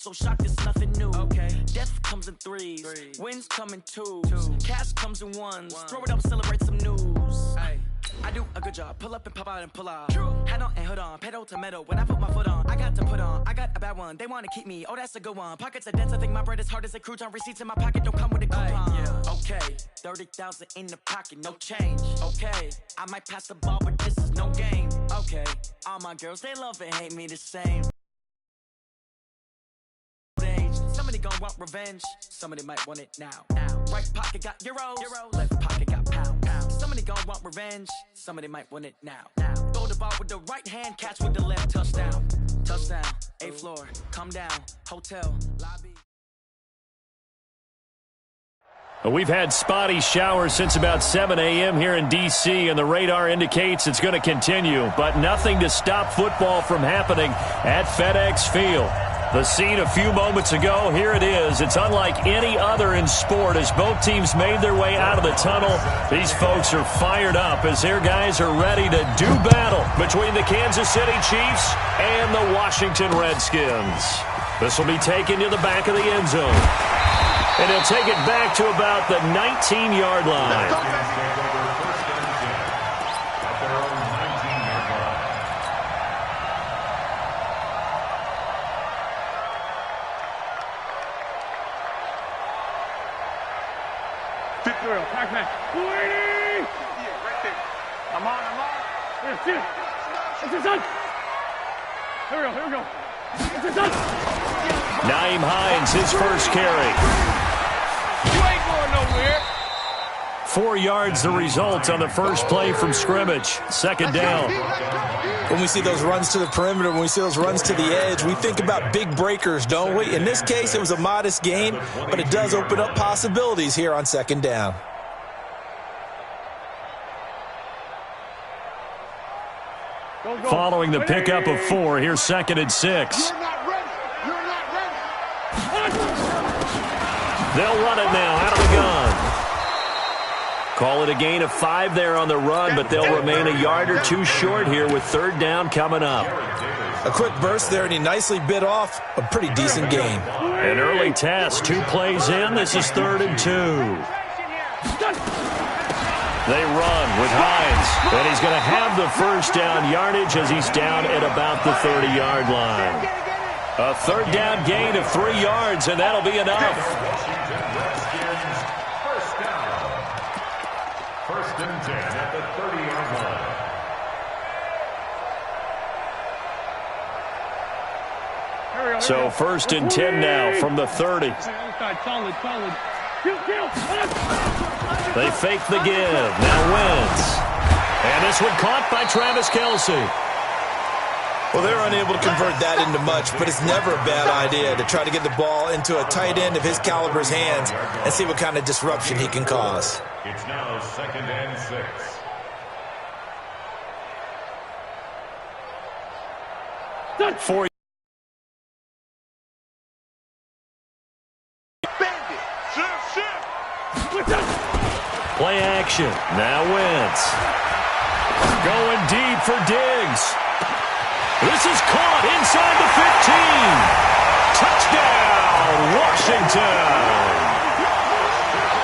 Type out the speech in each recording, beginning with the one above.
So shock is nothing new. Okay. Death comes in threes. Wins come in twos. Cash comes in ones. Throw it up, celebrate some news. Ay. I do a good job. Pull up and pop out and pull out. Hat on and hood on. Pedal to metal. When I put my foot on, I got to put on. I got a bad one. They want to keep me. Oh, that's a good one. Pockets are dense. I think my bread is hard as a crouton. Receipts in my pocket don't come with a coupon. Yeah. Okay. 30,000 in the pocket. No change. Okay. I might pass the ball, but this is no game. Okay. All my girls, they love and hate me the same. Somebody gon' want revenge. Somebody might want it now. Right pocket got euros. Left pocket got pounds. Somebody gon' want revenge. Somebody might want it now. Throw the ball with the right hand, catch with the left. Touchdown. Touchdown. 8th floor. Come down. Hotel. Lobby. We've had spotty showers since about 7 a.m. here in D.C., and the radar indicates it's going to continue, but nothing to stop football from happening at FedEx Field. The scene a few moments ago, here it is. It's unlike any other in sport as both teams made their way out of the tunnel. These folks are fired up as their guys are ready to do battle between the Kansas City Chiefs and the Washington Redskins. This will be taken to the back of the end zone. And he'll take it back to about the 19-yard line. Pac-Man. 280! Yeah, right there. I'm on. Here, see it. It's his son. Here we go. It's his son. Nyheim Hines, his first carry. You ain't going nowhere. 4 yards the result on the first play from scrimmage. Second down. When we see those runs to the perimeter, when we see those runs to the edge, we think about big breakers, don't we? In this case, it was a modest game, but it does open up possibilities here on second down. Following the pickup of 4, here's 2nd and 6. They'll run it now out of the gun. Call it a gain of 5 there on the run, but they'll remain a yard or two short here with 3rd down coming up. A quick burst there, and he nicely bit off a pretty decent game. An early test, 2 plays in. This is 3rd and 2. They run with Hines, and he's going to have the first down yardage as he's down at about the 30-yard line. A 3rd down gain of 3 yards, and that'll be enough. First and 10 at the 30-yard line. So 1st and 10 now from the 30. They fake the give. Now Wentz. And this one caught by Travis Kelce. Well, they're unable to convert that into much, but it's never a bad idea to try to get the ball into a tight end of his caliber's hands and see what kind of disruption he can cause. It's now 2nd and 6. For play action. Now Wentz. Going deep for Diggs. This is caught inside the 15. Touchdown, Washington.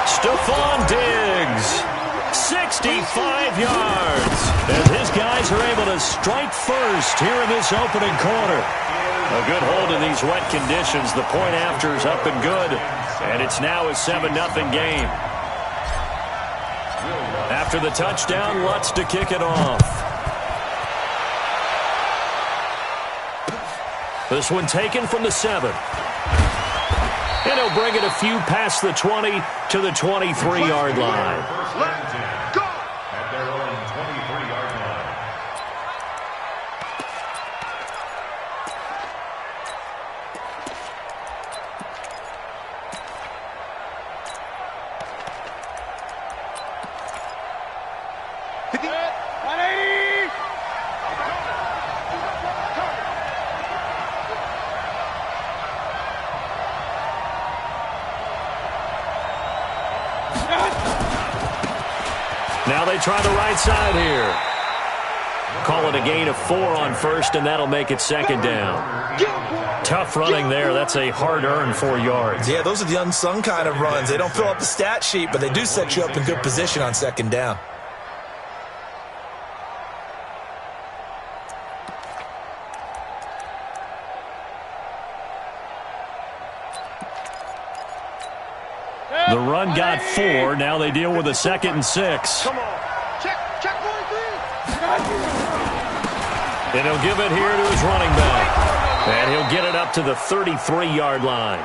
Stephon Diggs, 65 yards. As his guys are able to strike first here in this opening quarter. A good hold in these wet conditions. The point after is up and good. And it's now a 7-0 game. After the touchdown, Lutz to kick it off. This one taken from the 7. And he'll bring it a few past the 20 to the 23-yard line. At their own 23-yard line. Now they try the right side here. call it a gain of 4 on first, and that'll make it second down. Tough running there. That's a hard-earned 4 yards. Yeah, those are the unsung kind of runs. They don't fill up the stat sheet, but they do set you up in good position on second down. The run got 4. Now they deal with a 2nd and 6. Come on. Check 1, 3. And he'll give it here to his running back. And he'll get it up to the 33-yard line.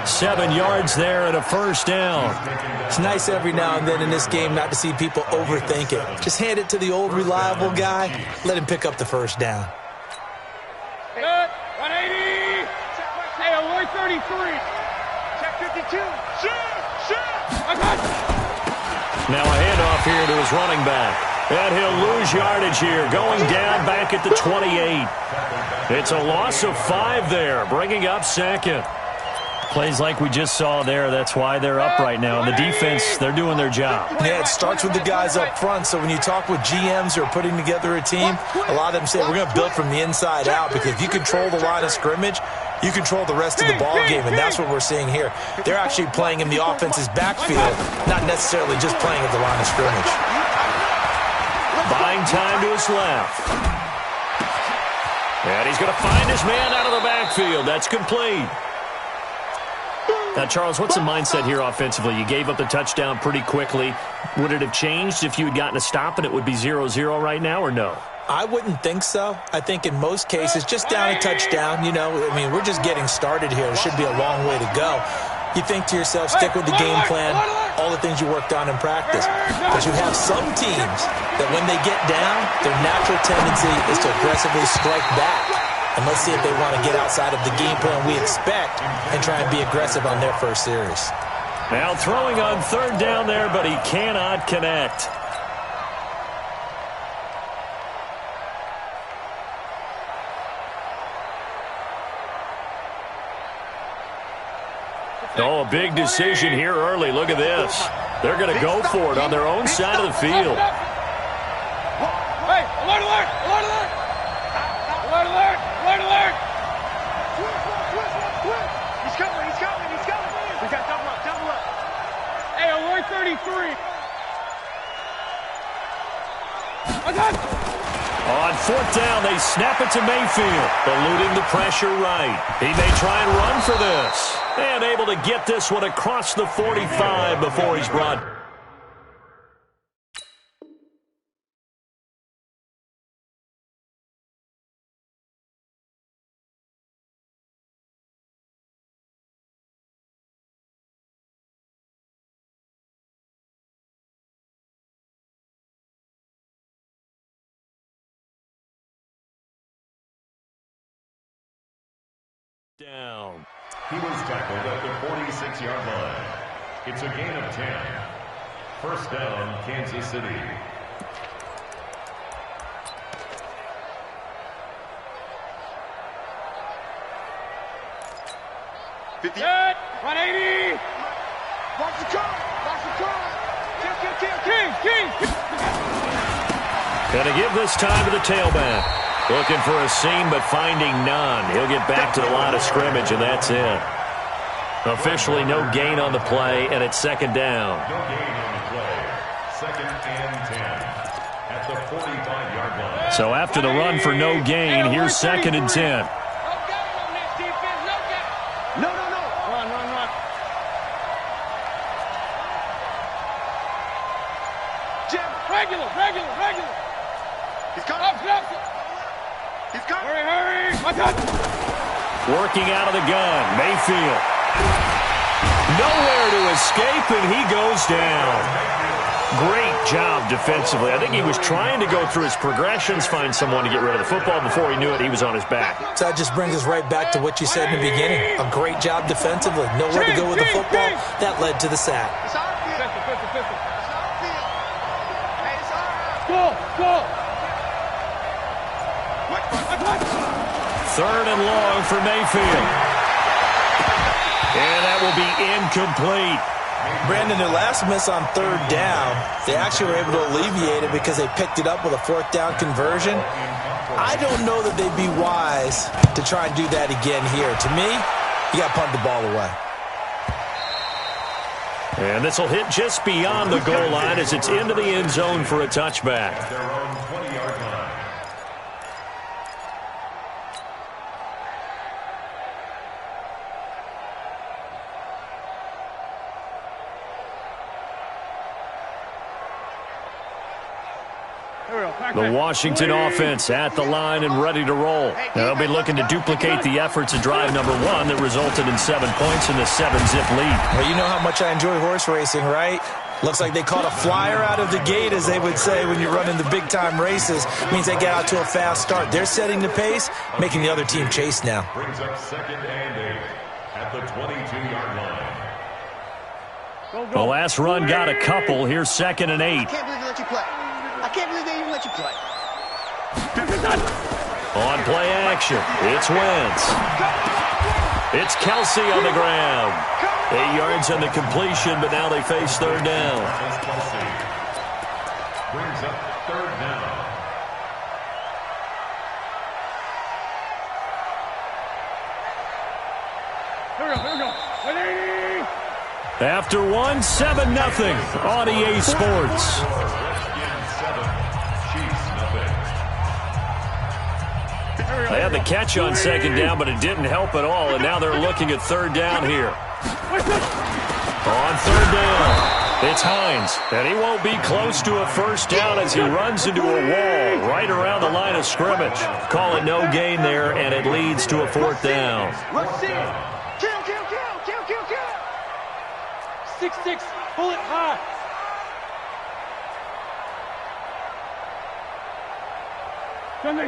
7 yards there and a first down. It's nice every now and then in this game not to see people overthink it. Just hand it to the old reliable guy. Let him pick up the first down. Good. 180. Hey, alert 33. Check 52. Now a handoff here to his running back. And he'll lose yardage here, going down back at the 28. It's a loss of 5 there, bringing up second. Plays like we just saw there, that's why they're up right now. And the defense, they're doing their job. Yeah, it starts with the guys up front. So when you talk with GMs who are putting together a team, a lot of them say we're going to build from the inside out, because if you control the line of scrimmage, you control the rest of the ball game, and that's what we're seeing here. They're actually playing in the offense's backfield, not necessarily just playing at the line of scrimmage. Buying time to his left. And he's going to find his man out of the backfield. That's complete. Now, Charles, what's the mindset here offensively? You gave up the touchdown pretty quickly. Would it have changed if you had gotten a stop and it would be 0-0 right now, or no? I wouldn't think so. I think in most cases, just down a touchdown, we're just getting started here. It should be a long way to go. You think to yourself, stick with the game plan, all the things you worked on in practice. But you have some teams that when they get down, their natural tendency is to aggressively strike back. And let's see if they want to get outside of the game plan we expect and try and be aggressive on their first series. Now throwing on 3rd down there, but he cannot connect. Oh, a big decision here early. Look at this. They're going to go for it on their own side of the field. Hey, alert, alert, alert, alert. Alert, alert, alert, alert. He's coming, he's coming, he's coming. We got double up, double up. Hey, alert 33. On 4th down, they snap it to Mayfield, eluding the pressure right. He may try and run for this. And able to get this one across the 45 before he's brought. Down. He was tackled at the 46-yard line. It's a gain of 10. First down, Kansas City. Set, 180. Watch the car, watch the car. King. Gonna give this time to the tailback. Looking for a seam, but finding none. He'll get back to the line of scrimmage, and that's it. Officially no gain on the play, and it's 2nd down. No gain on the play. 2nd and 10 at the 45-yard line. So after the run for no gain, here's 2nd and 10. No gain on this defense, no gain. No. Run. Jim, regular. He's coming. Up. He's coming. Hurry. My God. Working out of the gun, Mayfield. Nowhere to escape, and he goes down. Great job defensively. I think he was trying to go through his progressions, find someone to get rid of the football. Before he knew it, he was on his back. So that just brings us right back to what you said in the beginning. A great job defensively. Nowhere to go with the football. That led to the sack. Go. 3rd and long for Mayfield. And that will be incomplete. Brandon, their last miss on third down, they actually were able to alleviate it because they picked it up with a fourth down conversion. I don't know that they'd be wise to try and do that again here. To me, you got to punt the ball away. And this will hit just beyond the goal line as it's into the end zone for a touchback. Their own 20-yard line. The Washington offense at the line and ready to roll. They'll be looking to duplicate the efforts of drive number 1 that resulted in 7 points in the 7-zip lead. Well, you know how much I enjoy horse racing, right? Looks like they caught a flyer out of the gate, as they would say when you're running the big-time races. Means they get out to a fast start. They're setting the pace, making the other team chase now. Brings up 2nd and 8 at the 22-yard line. The last run got a couple. Here's 2nd and 8. I can't believe they let you play. I can't believe they even let you play. On play action, it's Wentz. It's Kelsey on the ground. 8 yards on the completion, but now they face third down. Kelsey brings up 3rd down. Here we go. 180. After 1, 7-0 on EA Sports. They had the catch on 2nd down, but it didn't help at all, and now they're looking at 3rd down here. On 3rd down, it's Hines, and he won't be close to a 1st down as he runs into a wall right around the line of scrimmage. Call it no gain there, and it leads to a 4th down. Rush in. Kill. 6-6. Pull it high. Sunday.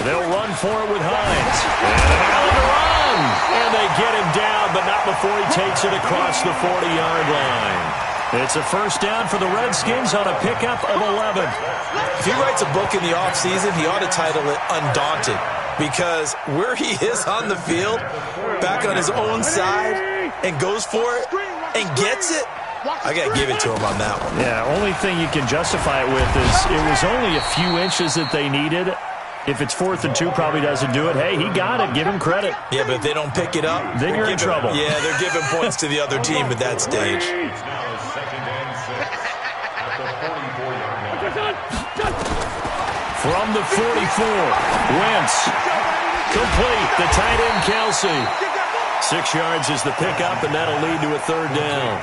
They'll run for it with Hines. And an Allen to run. And they get him down, but not before he takes it across the 40-yard line. It's a 1st down for the Redskins on a pickup of 11. If he writes a book in the offseason, he ought to title it Undaunted, because where he is on the field, back on his own side, and goes for it and gets it, I got to give it to him on that one. Yeah, only thing you can justify it with is it was only a few inches that they needed. If it's 4th and 2, probably doesn't do it. Hey, he got it. Give him credit. Yeah, but if they don't pick it up, then you're in trouble. Yeah, they're giving points to the other team at that stage. It's now 2nd and 6 at the 44-yard line. From the 44, Wentz. Complete. The tight end, Kelsey. 6 yards is the pickup, and that'll lead to a 3rd down.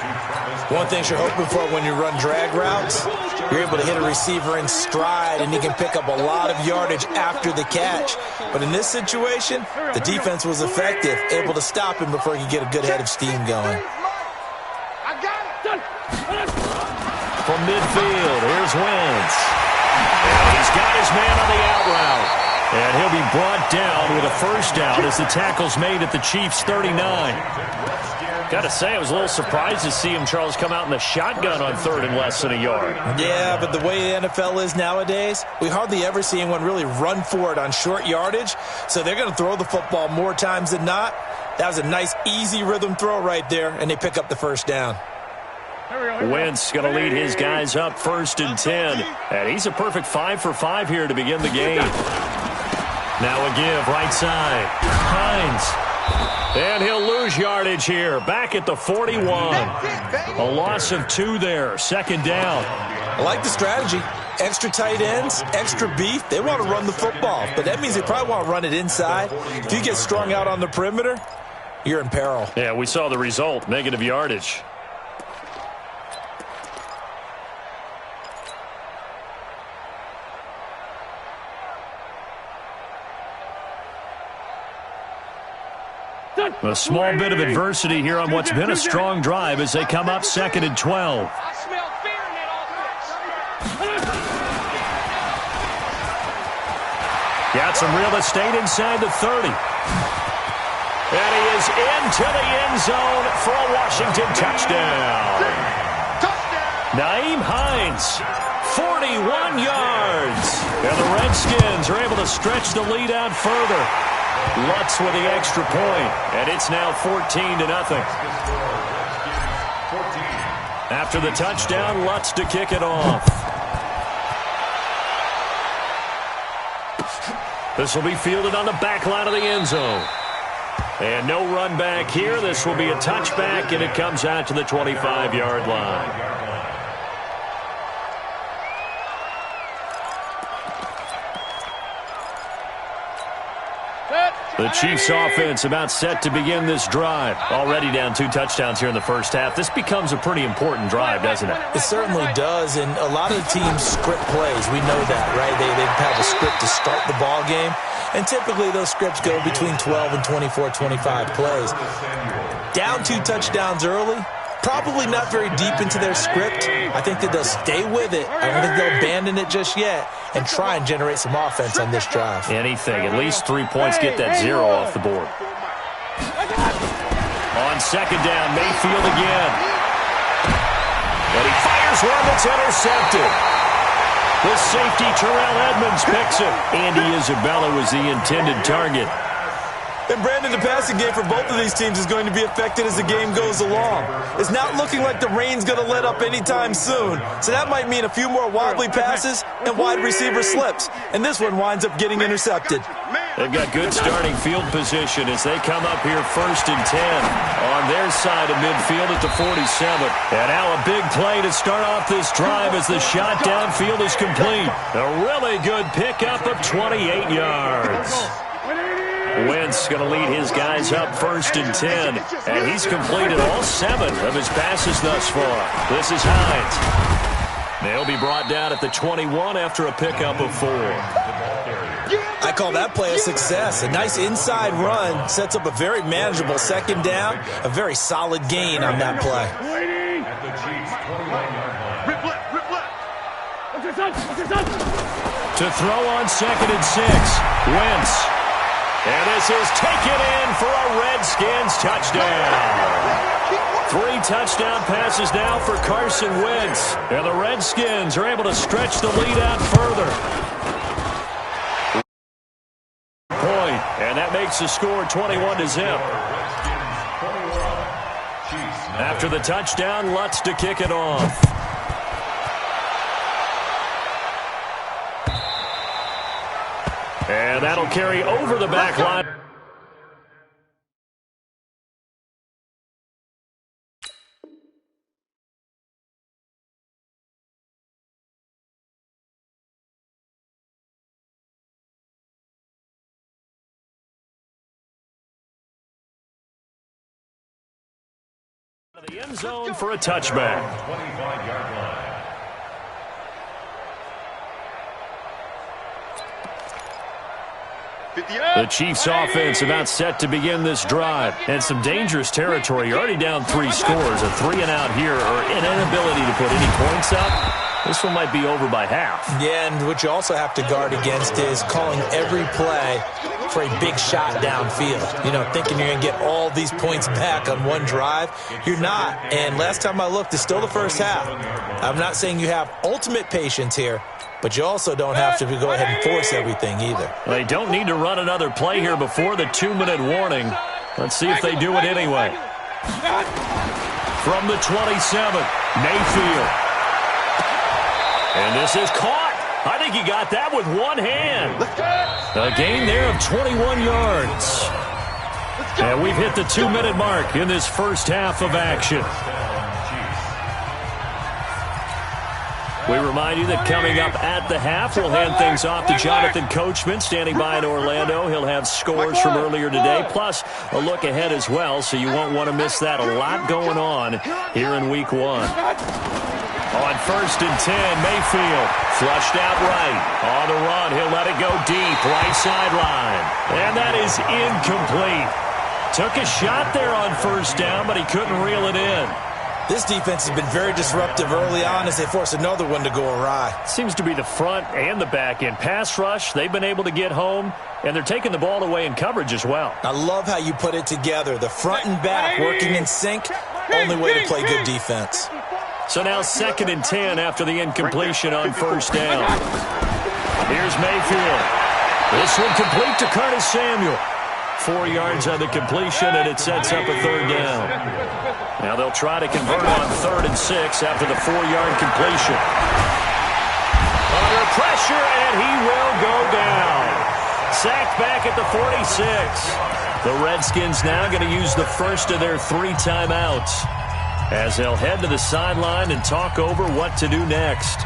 One thing you're hoping for when you run drag routes, you're able to hit a receiver in stride, and he can pick up a lot of yardage after the catch. But in this situation, the defense was effective, able to stop him before he could get a good head of steam going. I got it. From midfield, here's Wentz. And he's got his man on the out route. And he'll be brought down with a 1st down as the tackle's made at the Chiefs' 39. Got to say, I was a little surprised to see him, Charles, come out in the shotgun on 3rd and less than a yard. Yeah, but the way the NFL is nowadays, we hardly ever see anyone really run for it on short yardage. So they're going to throw the football more times than not. That was a nice, easy rhythm throw right there, and they pick up the 1st down. Wentz going to lead his guys up 1st and 10. And he's a perfect 5 for 5 here to begin the game. Now a give, right side. Hines. And he'll lose yardage here. Back at the 41. A loss of 2 there. 2nd down. I like the strategy. Extra tight ends, extra beef. They want to run the football, but that means they probably want to run it inside. If you get strung out on the perimeter, you're in peril. Yeah, we saw the result. Negative yardage. A small bit of adversity here on what's been a strong drive as they come up 2nd and 12. I smell fear in that offense. Got some real estate inside the 30. And he is into the end zone for a Washington touchdown. Nyheim Hines, 41 yards. And the Redskins are able to stretch the lead out further. Lutz with the extra point, and it's now 14-0. After the touchdown, Lutz to kick it off. This will be fielded on the back line of the end zone. And no run back here. This will be a touchback, and it comes out to the 25-yard line. The Chiefs offense about set to begin this drive. Already down 2 touchdowns here in the first half. This becomes a pretty important drive, doesn't it? It certainly does, and a lot of the teams script plays. We know that, right? They have a script to start the ball game, and typically those scripts go between 12 and 24, 25 plays. Down 2 touchdowns early, probably not very deep into their script. I think that they'll stay with it. I don't think they'll abandon it just yet and try and generate some offense on this drive. Anything. At least 3 points. Get that 0 off the board. On second down, Mayfield again. And he fires one that's intercepted. The safety, Terrell Edmonds, picks it. Andy Isabella was the intended target. And, Brandon, the passing game for both of these teams is going to be affected as the game goes along. It's not looking like the rain's going to let up anytime soon. So that might mean a few more wobbly passes and wide receiver slips. And this one winds up getting intercepted. They've got good starting field position as they come up here 1st and 10 on their side of midfield at the 47. And now a big play to start off this drive as the shot downfield is complete. A really good pickup of 28 yards. Wentz going to lead his guys up 1st and 10. And he's completed all 7 of his passes thus far. This is Hines. They'll be brought down at the 21 after a pickup of 4. I call that play a success. A nice inside run sets up a very manageable second down. A very solid gain on that play. To throw on 2nd and 6. Wentz. And this is taken in for a Redskins touchdown. 3 touchdown passes now for Carson Wentz. And the Redskins are able to stretch the lead out further. And that makes the score 21-0. After the touchdown, Lutz to kick it off. And that'll carry over the back line. The end zone for a touchback. 25-yard line. The Chiefs offense about set to begin this drive. And some dangerous territory. You're already down 3 scores. A 3-and-out here or an inability to put any points up. This one might be over by half. Yeah, and what you also have to guard against is calling every play for a big shot downfield. You know, thinking you're going to get all these points back on one drive. You're not. And last time I looked, it's still the first half. I'm not saying you have ultimate patience here, but you also don't have to go ahead and force everything either. They don't need to run another play here before the 2-minute warning. Let's see if they do it anyway. From the 27, Mayfield. And this is caught. I think he got that with one hand. A gain there of 21 yards. And we've hit the 2-minute mark in this first half of action. We remind you that coming up at the half, we'll hand things off to Jonathan Coachman, standing by in Orlando. He'll have scores from earlier today, plus a look ahead as well, so you won't want to miss that. A lot going on here in Week 1. On 1st and 10, Mayfield flushed out right. On the run, he'll let it go deep, right sideline. And that is incomplete. Took a shot there on 1st down, but he couldn't reel it in. This defense has been very disruptive early on as they force another one to go awry. Seems to be the front and the back end. Pass rush, they've been able to get home, and they're taking the ball away in coverage as well. I love how you put it together. The front and back working in sync, only way to play good defense. So now 2nd and 10 after the incompletion on 1st down. Here's Mayfield. This one complete to Curtis Samuel. 4 yards on the completion, and it sets up a third down. Now they'll try to convert on 3rd and 6 after the 4-yard completion. Under pressure, and he will go down. Sacked back at the 46. The Redskins now going to use the first of their 3 timeouts as they'll head to the sideline and talk over what to do next.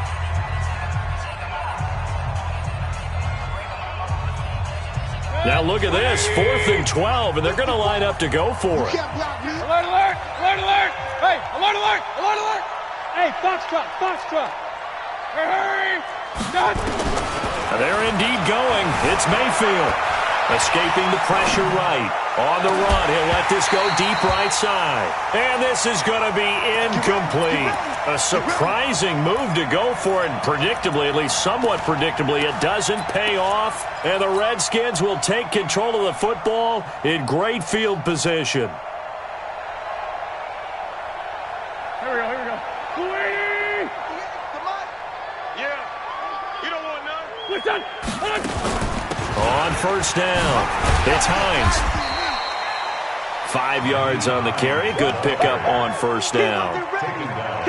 Now look at this, 4th and 12, and they're going to line up to go for it. Alert, alert, alert, alert. Hey, alert, alert, alert, alert. Hey, Foxtrot, Foxtrot. Hurry, done. They're indeed going. It's Mayfield. Escaping the pressure right. On the run, he'll let this go deep right side. And this is going to be incomplete. A surprising move to go for it. Predictably, at least somewhat predictably, it doesn't pay off. And the Redskins will take control of the football in great field position. Here we go, here we go. Sweetie! Come on. Yeah. You don't want none. Listen. On 1st down, it's Hines. 5 yards on the carry. Good pickup on 1st down.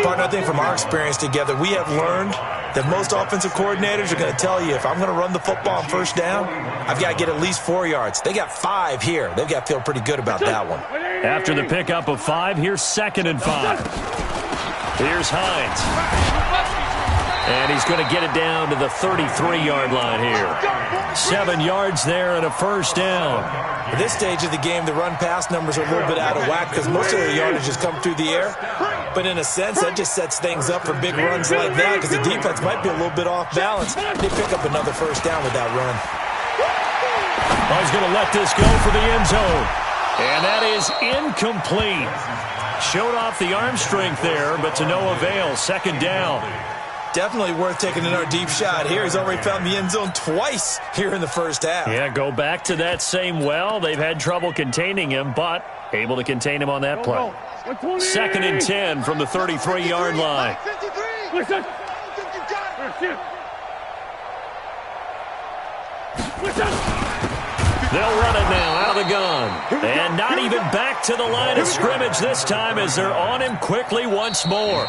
Partner, I think from our experience together, we have learned that most offensive coordinators are going to tell you, if I'm going to run the football on 1st down, I've got to get at least 4 yards. They got 5 here. They've got to feel pretty good about that one. After the pickup of 5, here's 2nd and 5. Here's Hines. And he's going to get it down to the 33-yard line here. 7 yards there and a 1st down. At this stage of the game, the run-pass numbers are a little bit out of whack because most of their yardage has come through the air. But in a sense, that just sets things up for big runs like that because the defense might be a little bit off balance. They pick up another 1st down with that run. Oh, he's going to let this go for the end zone. And that is incomplete. Showed off the arm strength there, but to no avail. 2nd down. Definitely worth taking another deep shot here. He's already found the end zone twice here in the 1st half. Yeah, go back to that same well. They've had trouble containing him, but able to contain him on that play. 2nd and 10 from the 33-yard line. 53. Listen. Listen. They'll run it now out of the gun. And not even back to the line of scrimmage this time as they're on him quickly once more.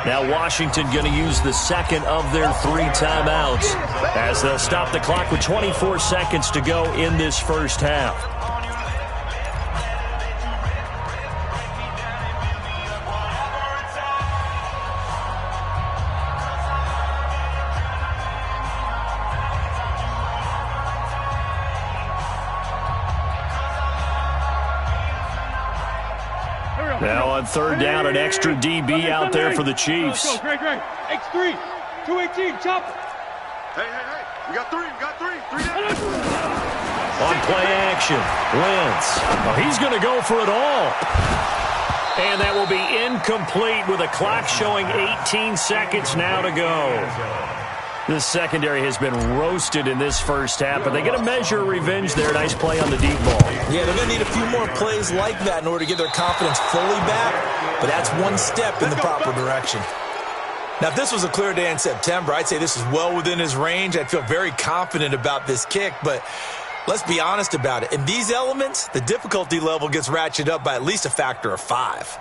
Now Washington going to use the 2nd of their 3 timeouts as they'll stop the clock with 24 seconds to go in this 1st half. Now on 3rd down, an extra DB out there for the Chiefs. Let's go, Greg. X3, 218, chop. Hey. We got 3. Three down. On play action, Wentz. Well, he's going to go for it all. And that will be incomplete with a clock showing 18 seconds now to go. The secondary has been roasted in this 1st half, but they get a measure of revenge there. Nice play on the deep ball. Yeah, they're going to need a few more plays like that in order to get their confidence fully back, but that's one step in the proper direction. Now, if this was a clear day in September, I'd say this is well within his range. I'd feel very confident about this kick, but let's be honest about it. In these elements, the difficulty level gets ratcheted up by at least a factor of 5.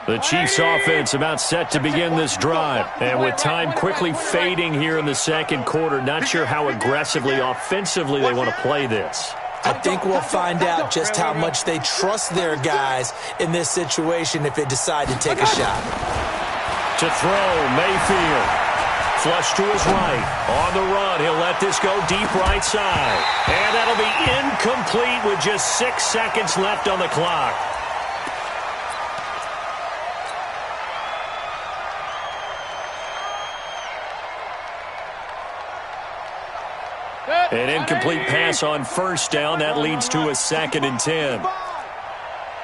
The Chiefs offense about set to begin this drive. And with time quickly fading here in the 2nd quarter, not sure how aggressively, offensively they want to play this. I think we'll find out just how much they trust their guys in this situation if they decide to take a shot. To throw, Mayfield. Flush to his right. On the run, he'll let this go deep right side. And that'll be incomplete with just 6 seconds left on the clock. An incomplete pass on 1st down. That leads to a 2nd and 10.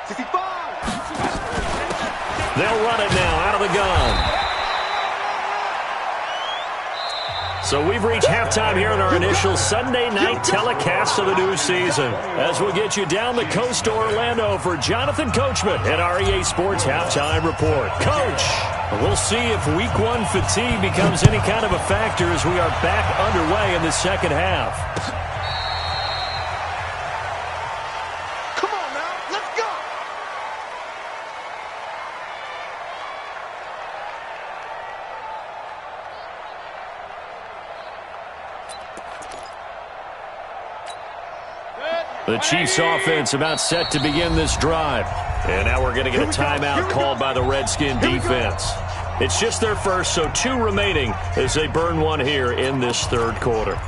65. They'll run it now out of the gun. So we've reached halftime here in our initial Sunday night telecast of the new season. As we'll get you down the coast to Orlando for Jonathan Coachman at our EA Sports Halftime Report. Coach! We'll see if week one fatigue becomes any kind of a factor as we are back underway in the second half. Come on now, let's go. The Chiefs offense about set to begin this drive. And now we're going to get a timeout called by the Redskin defense. It's just their first, so 2 remaining as they burn one here in this third quarter.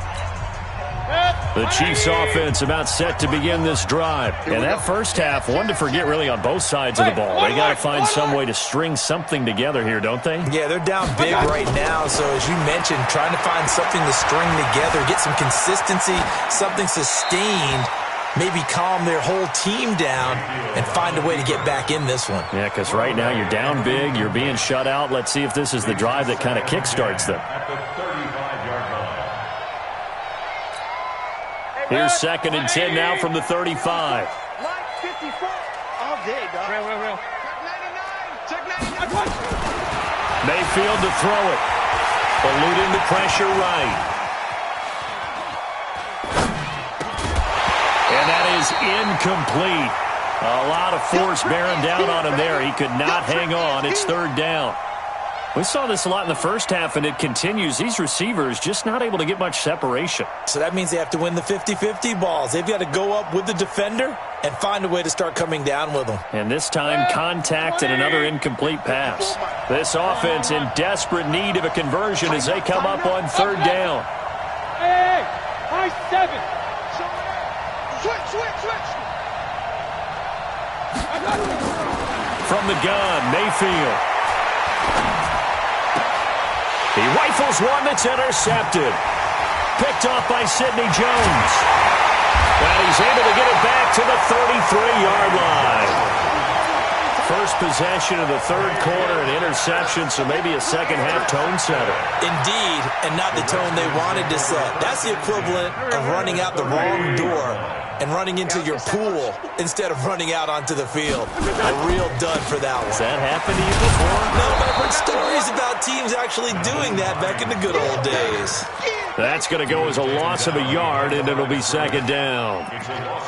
The Chiefs offense about set to begin this drive. And that first half, one to forget really on both sides of the ball. They got to find some way to string something together here, don't they? Yeah, they're down big right now. So as you mentioned, trying to find something to string together, get some consistency, something sustained, maybe calm their whole team down and find a way to get back in this one. Yeah, because right now you're down big, you're being shut out. Let's see if this is the drive that kind of kickstarts them. Here's 2nd and 10 now from the 35. Line 54 all day, dog. Real. Check 99. Mayfield to throw it. Eluding the pressure right. And that is incomplete. A lot of force bearing down on him there. He could not hang on. It's 3rd down. We saw this a lot in the first half, and it continues. These receivers just not able to get much separation. So that means they have to win the 50-50 balls. They've got to go up with the defender and find a way to start coming down with them. And this time, contact and another incomplete pass. This offense in desperate need of a conversion as they come up on 3rd down. Hey, high 7. Switch. From the gun, Mayfield. He rifles one that's intercepted. Picked off by Sidney Jones. And he's able to get it back to the 33-yard line. First possession of the third quarter, an interception, so maybe a second-half tone setter. Indeed, and not the tone they wanted to set. That's the equivalent of running out the wrong door and running into your pool instead of running out onto the field. A real dud for that one. Has that happened to you before? No, but I've heard stories about teams actually doing that back in the good old days. That's going to go as a loss of a yard, and it'll be 2nd down.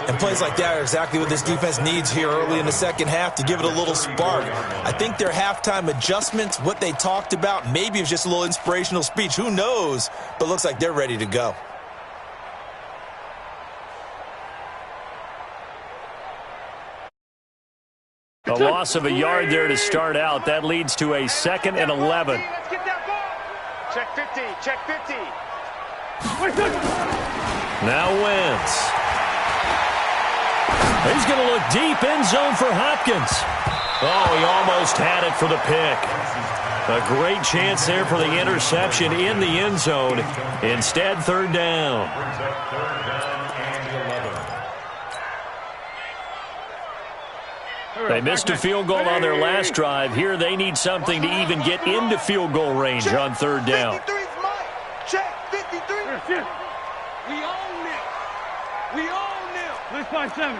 And plays like that are exactly what this defense needs here early in the second half to give it a little spark. I think their halftime adjustments, what they talked about, maybe it was just a little inspirational speech. Who knows? But looks like they're ready to go. A loss of a yard there to start out. That leads to a 2nd and 11. Let's get that ball. Check 50. Check 50. Now Wentz. He's going to look deep, end zone for Hopkins. Oh, he almost had it for the pick. A great chance there for the interception in the end zone. Instead, 3rd down. They missed a field goal on their last drive. Here they need something to even get into field goal range on 3rd down. 53's mine. Check 53. We own them. We own them. Let's find 7.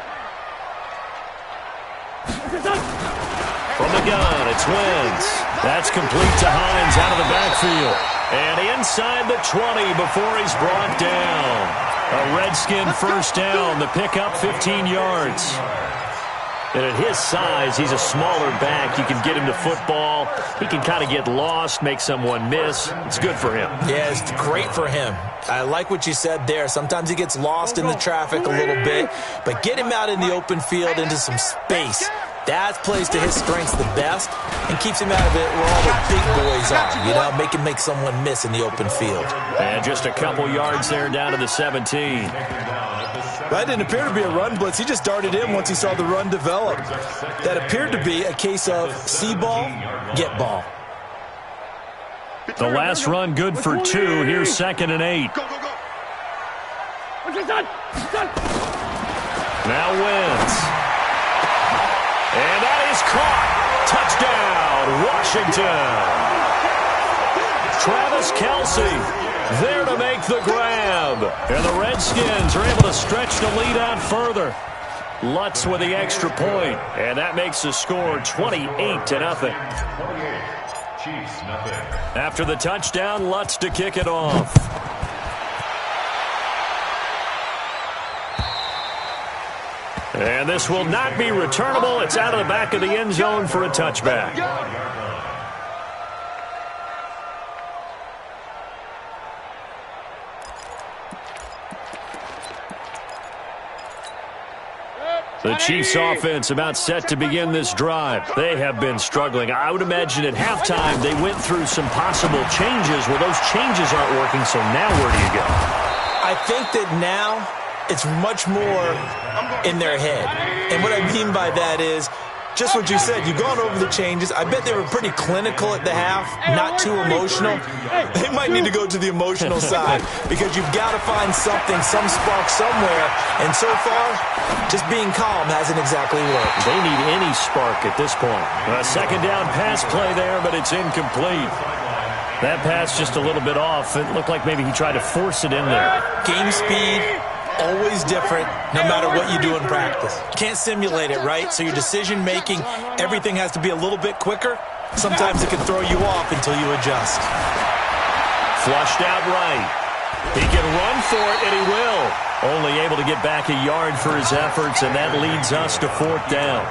From the gun, it's Wentz. That's complete to Hines out of the backfield. And inside the 20 before he's brought down. A Redskin 1st down. The pickup 15 yards. And at his size, he's a smaller back. You can get him to football. He can kind of get lost, make someone miss. It's good for him. Yeah, it's great for him. I like what you said there. Sometimes he gets lost in the traffic a little bit, but get him out in the open field into some space. That plays to his strengths the best and keeps him out of it where all the big boys are, you know, make someone miss in the open field. And just a couple yards there down to the 17. That didn't appear to be a run blitz. He just darted in once he saw the run develop. That appeared to be a case of see ball, get ball. The last run good for 2. Here's 2nd and 8. Go. Now Wentz. And that is caught. Touchdown, Washington. Travis Kelce there to make the grab. And the Redskins are able to stretch the lead out further. Lutz with the extra point. And that makes the score 28-0. Chiefs, nothing. After the touchdown, Lutz to kick it off. And this will not be returnable. It's out of the back of the end zone for a touchback. The Chiefs offense about set to begin this drive. They have been struggling. I would imagine at halftime they went through some possible changes. Well, those changes aren't working, so now where do you go? I think that now it's much more in their head. And what I mean by that is just what you said. You've gone over the changes. I bet they were pretty clinical at the half, not too emotional. They might need to go to the emotional side because you've got to find something, some spark somewhere. And so far, just being calm hasn't exactly worked. They need any spark at this point. A second down pass play there, but it's incomplete. That pass just a little bit off. It looked like maybe he tried to force it in there. Game speed, always different, no matter what you do in practice. Can't simulate it, right? So your decision-making, everything has to be a little bit quicker. Sometimes it can throw you off until you adjust. Flushed out right. He can run for it, and he will. Only able to get back a yard for his efforts, and that leads us to fourth down.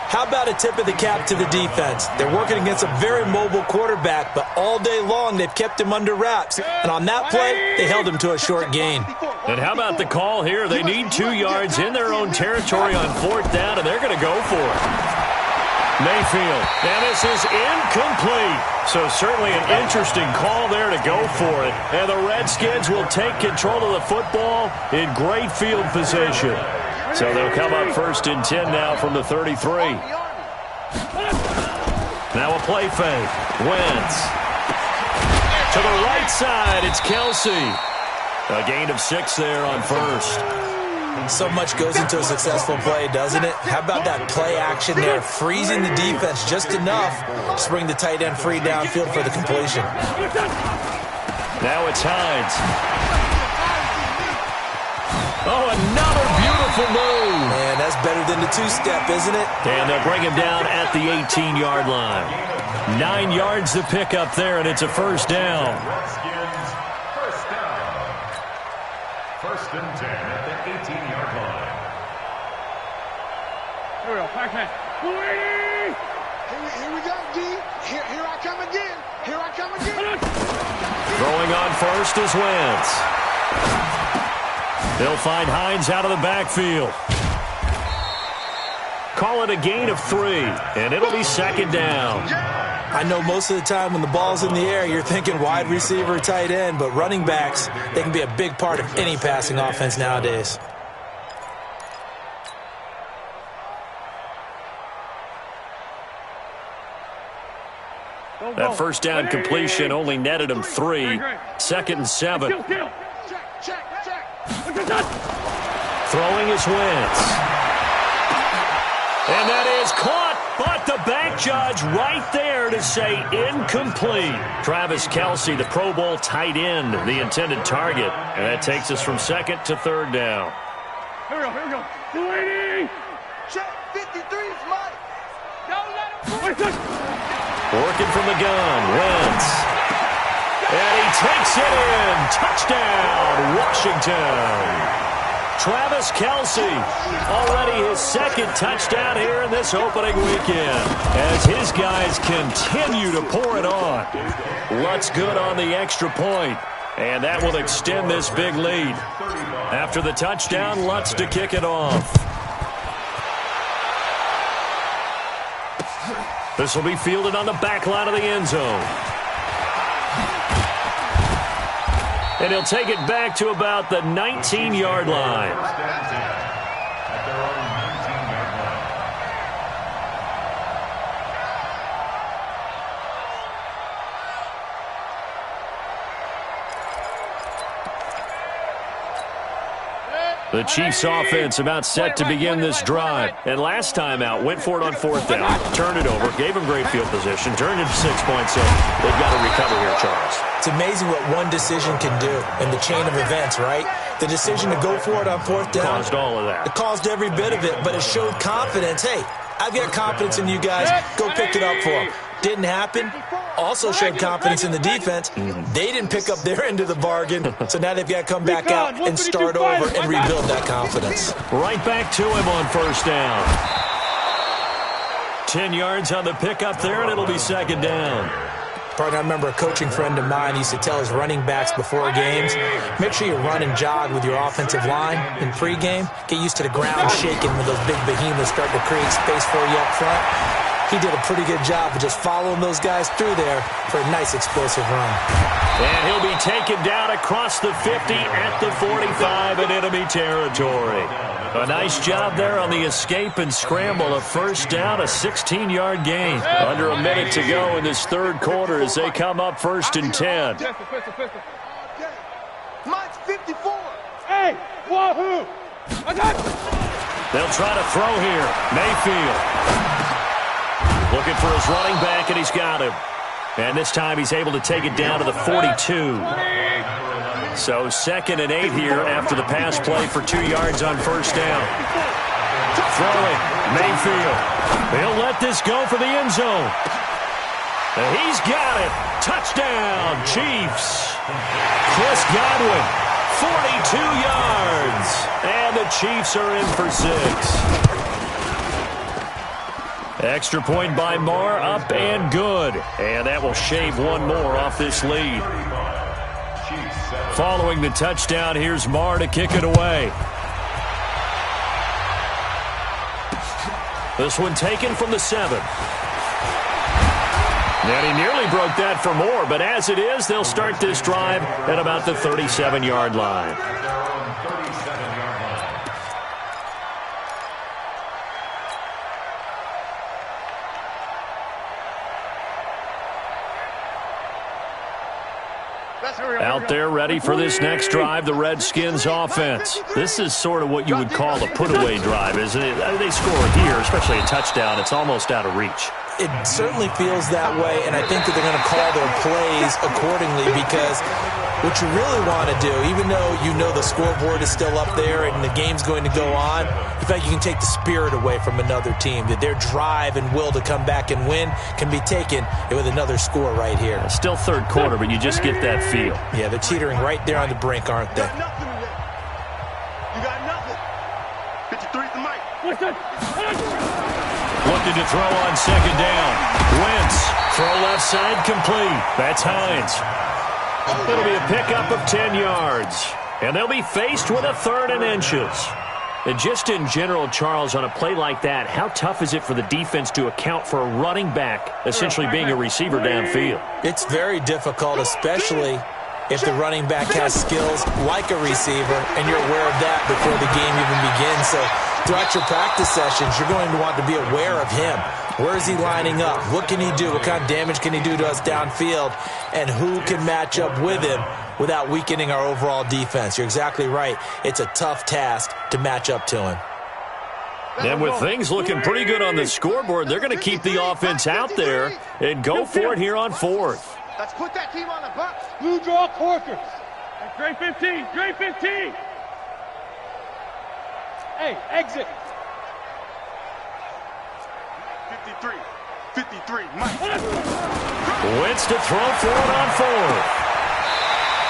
How about a tip of the cap to the defense? They're working against a very mobile quarterback, but all day long they've kept him under wraps. And on that play, they held him to a short gain. And how about the call here? They need 2 yards in their own territory on fourth down, and they're going to go for it. Mayfield, and this is incomplete. So certainly an interesting call there to go for it. And the Redskins will take control of the football in great field position. So they'll come up 1st and 10 now from the 33. Now a play fake. Wentz. To the right side, it's Kelsey. A gain of 6 there on first. So much goes into a successful play, doesn't it? How about that play action there, freezing the defense just enough to bring the tight end free downfield for the completion. Now it's Hines. Oh, another beautiful move. Man, that's better than the two-step, isn't it? And they'll bring him down at the 18-yard line. 9 yards to pick up there, and it's a first down. Redskins, first down. 1st and 10 at the 18-yard line. Here we go, Pac-Man. Here we go, D. Here I come again. Here I come again. Throwing on first is Wentz. They'll find Hines out of the backfield. Call it a gain of 3, and it'll be 2nd down. I know most of the time when the ball's in the air, you're thinking wide receiver, tight end, but running backs, they can be a big part of any passing offense nowadays. That first down completion only netted him 3. 2nd and 7. Check. Throwing is Wentz. And that is caught, but the back judge right there to say incomplete. Travis Kelsey, the Pro Bowl tight end, the intended target. And that takes us from 2nd to 3rd down. Here we go. 280. Check. 53 is mine. Don't let him. Working from the gun, Wentz. And he takes it in. Touchdown, Washington. Travis Kelsey, already his 2nd touchdown here in this opening weekend, as his guys continue to pour it on. Lutz good on the extra point, and that will extend this big lead. After the touchdown, Lutz to kick it off. This will be fielded on the back line of the end zone. And he'll take it back to about the 19-yard line. At their own 19-yard line. The Chiefs offense about set to begin this drive. And last time out, went for it on 4th down, turned it over, gave them great field position, turned it to 6 points. So they've got to recover here, Charles. It's amazing what one decision can do in the chain of events, right? The decision to go for it on 4th down. Caused all of that. It caused every bit of it, but it showed confidence. Hey, I've got confidence in you guys. Go pick it up for them. Didn't happen. Also showed confidence in the defense. They didn't pick up their end of the bargain, so now they've got to come back out and start over and rebuild that confidence. Right back to him on first down. 10 yards on the pickup there, and it'll be second down. Partner, I remember a coaching friend of mine used to tell his running backs before games, make sure you run and jog with your offensive line in pregame. Get used to the ground shaking when those big behemoths start to create space for you up front. He did a pretty good job of just following those guys through there for a nice explosive run. And he'll be taken down across the 50 at the 45 in enemy territory. A nice job there on the escape and scramble. A first down, a 16-yard gain. Under a minute to go in this third quarter as they come up first and 10. Mine's 54. Hey, wahoo! I got you. They'll try to throw here. Mayfield looking for his running back, and he's got him. And this time he's able to take it down to the 42. So 2nd and 8 here after the pass play for 2 yards on first down. Throwing, Mayfield. He'll let this go for the end zone. And he's got it. Touchdown, Chiefs. Chris Godwin, 42 yards. And the Chiefs are in for 6. Extra point by Marr, up and good. And that will shave one more off this lead. Following the touchdown, here's Marr to kick it away. This one taken from the 7. And he nearly broke that for more, but as it is, they'll start this drive at about the 37-yard line. Out there ready for this next drive, the Redskins offense. This is sort of what you would call a put-away drive, isn't it? They score here, especially a touchdown. It's almost out of reach. It certainly feels that way, and I think that they're going to call their plays accordingly because what you really want to do, even though you know the scoreboard is still up there and the game's going to go on, in fact, you can take the spirit away from another team, that their drive and will to come back and win can be taken with another score right here. Still third quarter, but you just get that feel. Yeah, they're teetering right there on the brink, aren't they? You got nothing. 53's the mic. Looking to throw on second down. Wentz, throw left side complete. That's Hines. It'll be a pickup of 10 yards. And they'll be faced with a 3rd and inches. And just in general, Charles, on a play like that, how tough is it for the defense to account for a running back essentially being a receiver downfield? It's very difficult, especially if the running back has skills like a receiver, and you're aware of that before the game even begins. So throughout your practice sessions, you're going to want to be aware of him. Where is he lining up? What can he do? What kind of damage can he do to us downfield? And who can match up with him without weakening our overall defense? You're exactly right. It's a tough task to match up to him. And with things looking pretty good on the scoreboard, they're going to keep the offense out there and go for it here on 4th. Let's put that team on the box. Blue draw Corkers. Gray 15. Gray 15. Hey, exit. 53. 53. Mike. Wentz to throw for it on 4th.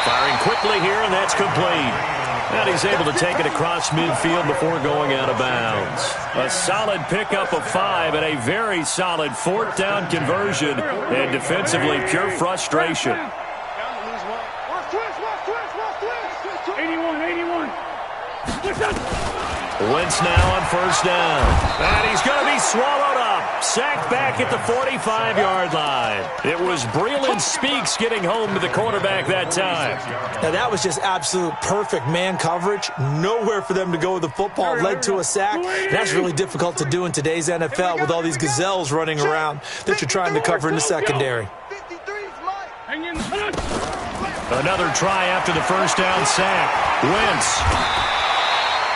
Firing quickly here, and that's complete. And he's able to take it across midfield before going out of bounds. A solid pickup of 5 and a very solid 4th down conversion. And defensively, pure frustration. 81. Wentz now on first down. And he's going to be swallowed up. Sacked back at the 45-yard line. It was Breeland Speaks getting home to the quarterback that time. Now, that was just absolute perfect man coverage. Nowhere for them to go with the football. Led to a sack. That's really difficult to do in today's NFL with all these gazelles running around that you're trying to cover in the secondary. Another try after the first down sack. Wentz.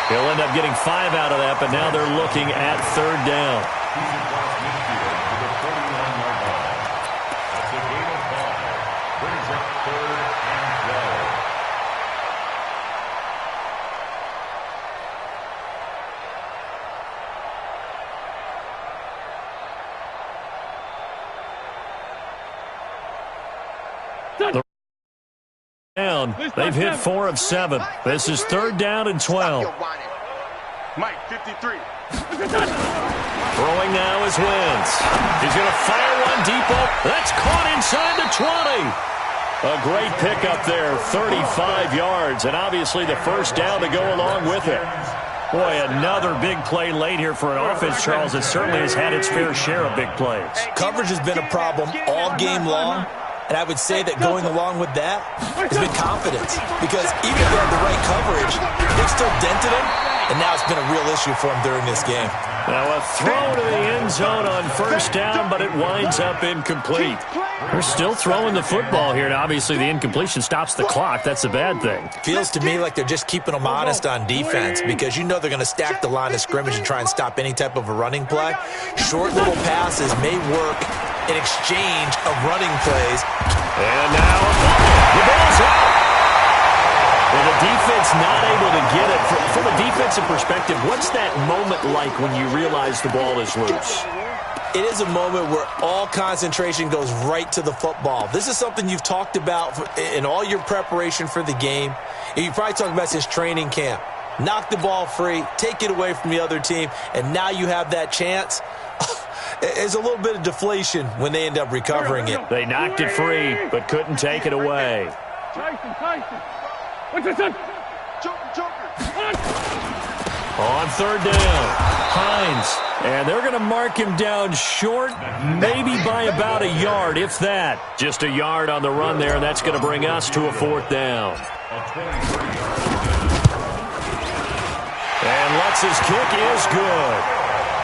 He'll end up getting 5 out of that, but now they're looking at 3rd down. That's a gain of 5. Brings up 3rd and 12. down. They've hit 4 of 7. This is 3rd down and 12. Mike, 53. Throwing now is Wentz. He's going to fire one deep up. That's caught inside the 20. A great pickup there, 35 yards, and obviously the first down to go along with it. Boy, another big play late here for an offense, Charles, that certainly has had its fair share of big plays. Coverage has been a problem all game long, and I would say that going along with that has been confidence. Because even if they had the right coverage, they've still dented him, and now it's been a real issue for him during this game. Now a throw to the end zone on first down, but it winds up incomplete. They're still throwing the football here, and obviously the incompletion stops the clock. That's a bad thing. Feels to me like they're just keeping them honest on defense because you know they're going to stack the line of scrimmage and try and stop any type of a running play. Short little passes may work in exchange of running plays. And now the ball's out. Well, the defense not able to get it. From a defensive perspective, what's that moment like when you realize the ball is loose? It is a moment where all concentration goes right to the football. This is something you've talked about in all your preparation for the game. And you probably talked about since training camp. Knock the ball free, take it away from the other team, and now you have that chance. There's a little bit of deflation when they end up recovering it. They knocked it free, but couldn't take it away. Tyson. What's this son? Joker. On third down, Hines. And they're going to mark him down short, maybe by about a yard, if that. Just a yard on the run there, and that's going to bring us to a 4th down. And Lutz's kick is good.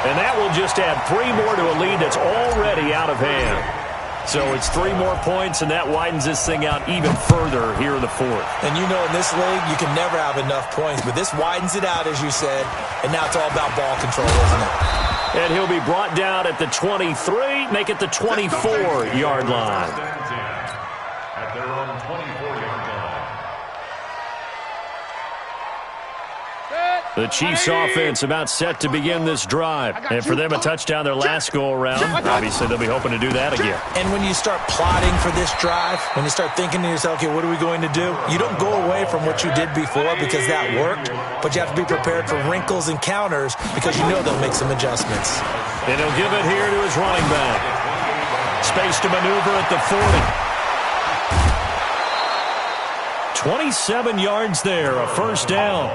And that will just add 3 more to a lead that's already out of hand. So it's 3 more points, and that widens this thing out even further here in the 4th. And you know in this league, you can never have enough points. But this widens it out, as you said, and now it's all about ball control, isn't it? And he'll be brought down at the 23, make it the 24-yard line. At their own 24-yard line. The Chiefs offense about set to begin this drive. And for them, a touchdown their last go-around. Obviously, they'll be hoping to do that again. And when you start plotting for this drive, when you start thinking to yourself, okay, what are we going to do? You don't go away from what you did before because that worked, but you have to be prepared for wrinkles and counters because you know they'll make some adjustments. And he'll give it here to his running back. Space to maneuver at the 40. 27 yards there, a first down.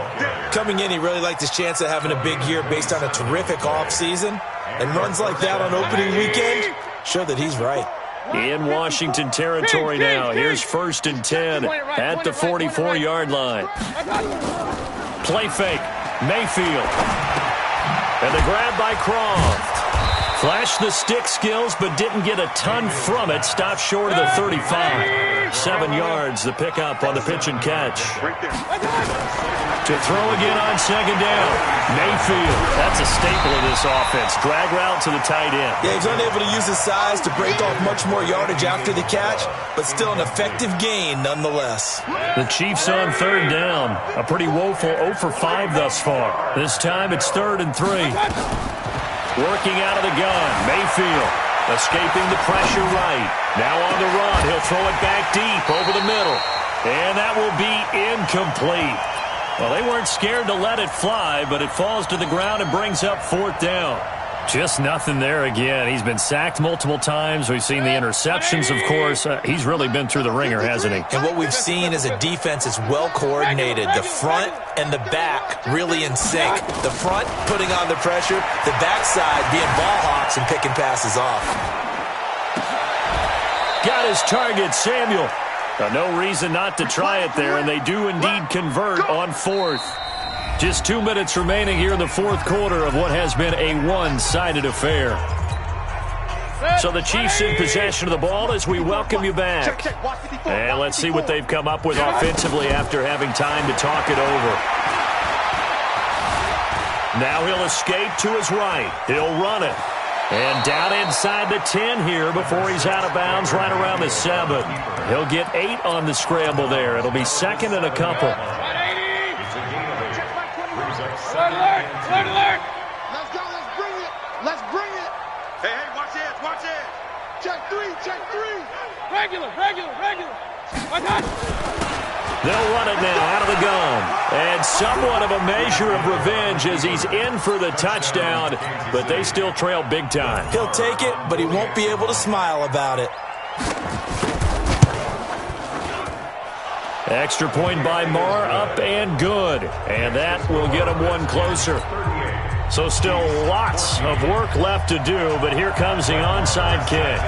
Coming in, he really liked his chance of having a big year based on a terrific offseason. And runs like that on opening weekend, show that he's right. In Washington territory now. Here's 1st and 10 at the 44-yard line. Play fake. Mayfield. And the grab by Croft. Flashed the stick skills, but didn't get a ton from it. Stopped short of the 35. 7 yards, the pickup on the pitch and catch. To throw again on 2nd down. Mayfield. That's a staple of this offense. Drag route to the tight end. Yeah, he's unable to use his size to break off much more yardage after the catch, but still an effective gain nonetheless. The Chiefs on 3rd down. A pretty woeful 0 for 5 thus far. This time it's 3rd and 3. Working out of the gun, Mayfield escaping the pressure right. Now on the run, he'll throw it back deep over the middle. And that will be incomplete. Well, they weren't scared to let it fly, but it falls to the ground and brings up 4th down. Just nothing there again. He's been sacked multiple times. We've seen the interceptions, of course. He's really been through the ringer, hasn't he? And what we've seen is a defense that's well coordinated. The front and the back really in sync. The front putting on the pressure, the backside being ball hawks and picking passes off. Got his target, Samuel. No reason not to try it there, and they do indeed convert on 4th. Just 2 minutes remaining here in the 4th quarter of what has been a one-sided affair. So the Chiefs in possession of the ball as we welcome you back. And let's see what they've come up with offensively after having time to talk it over. Now he'll escape to his right. He'll run it. And down inside the 10 here before he's out of bounds right around the 7. He'll get 8 on the scramble there. It'll be 2nd and a couple. Alert! Let's go, let's bring it! Hey, watch it! Check 3! Regular! My God! They'll run it now out of the gun. And somewhat of a measure of revenge as he's in for the touchdown, but they still trail big time. He'll take it, but he won't be able to smile about it. Extra point by Marr, up and good. And that will get him one closer. So still lots of work left to do, but here comes the onside kick.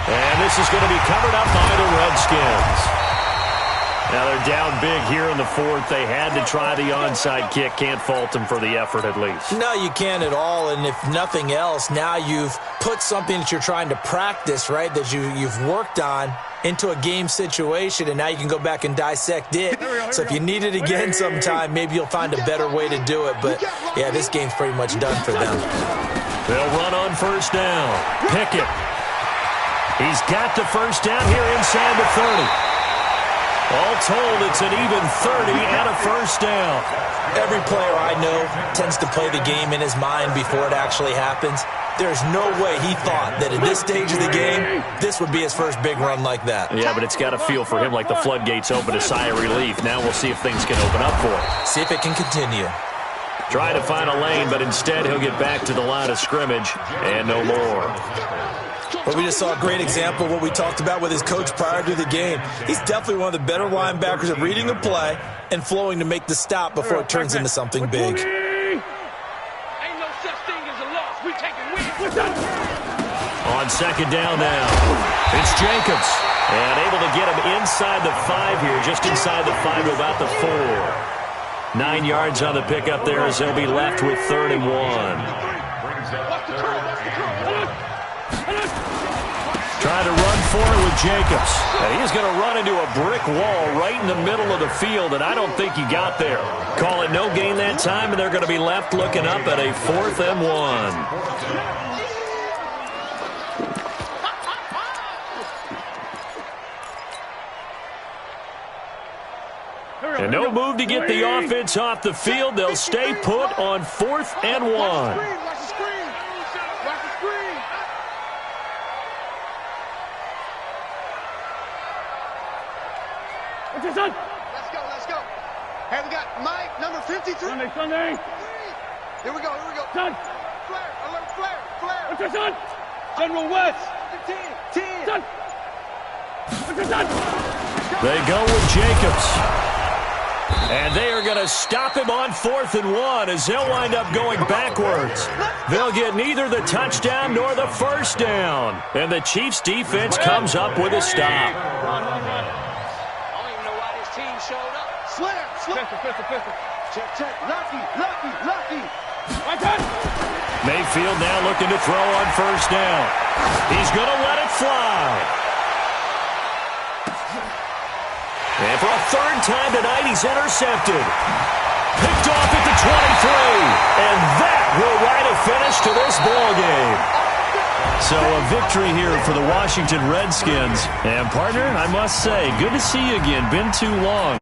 And this is going to be covered up by the Redskins. Now they're down big here in the fourth. They had to try the onside kick. Can't fault them for the effort at least. No, you can't at all. And if nothing else, now you've put something that you're trying to practice, right, that you've worked on into a game situation, and now you can go back and dissect it. So if you need it again sometime, maybe you'll find a better way to do it. But, yeah, this game's pretty much done for them. They'll run on first down. Pickett. He's got the first down here inside the 30. All told, it's an even 30 and a first down. Every player I know tends to play the game in his mind before it actually happens. There's no way he thought that at this stage of the game, this would be his first big run like that. Yeah, but it's got to feel for him like the floodgates open, a sigh of relief. Now we'll see if things can open up for him. See if it can continue. Try to find a lane, but instead he'll get back to the line of scrimmage and no more. But we just saw a great example of what we talked about with his coach prior to the game. He's definitely one of the better linebackers at reading a play and flowing to make the stop before it turns into something big. Ain't no such thing as a loss. We take a win. On second down now, it's Jacobs. And able to get him inside the 5 here, just inside the 5 to about the 4. 9 yards on the pickup there as they'll be left with 3rd and 1. Trying to run for it with Jacobs. And he's going to run into a brick wall right in the middle of the field, and I don't think he got there. Call it no gain that time, and they're going to be left looking up at a 4th and 1. And no move to get the offense off the field. They'll stay put on 4th and 1. Watch the screen. Watch the screen. What's your son? Let's go, let's go. Hey, we got Mike, number 53. Sunday. Here we go, here we go. Son. Flare, alert, flare, flare. What's your son? General West. 10. Son. What's your son? They go with Jacobs. And they are going to stop him on 4th and 1 as they'll wind up going backwards. They'll get neither the touchdown nor the first down. And the Chiefs' defense comes up with a stop. Flare, flare. Pistol. Check. Lucky. My turn. Mayfield now looking to throw on first down. He's going to let it fly. And for a 3rd time tonight, he's intercepted. Picked off at the 23. And that will write a finish to this ballgame. So a victory here for the Washington Redskins. And partner, I must say, good to see you again. Been too long.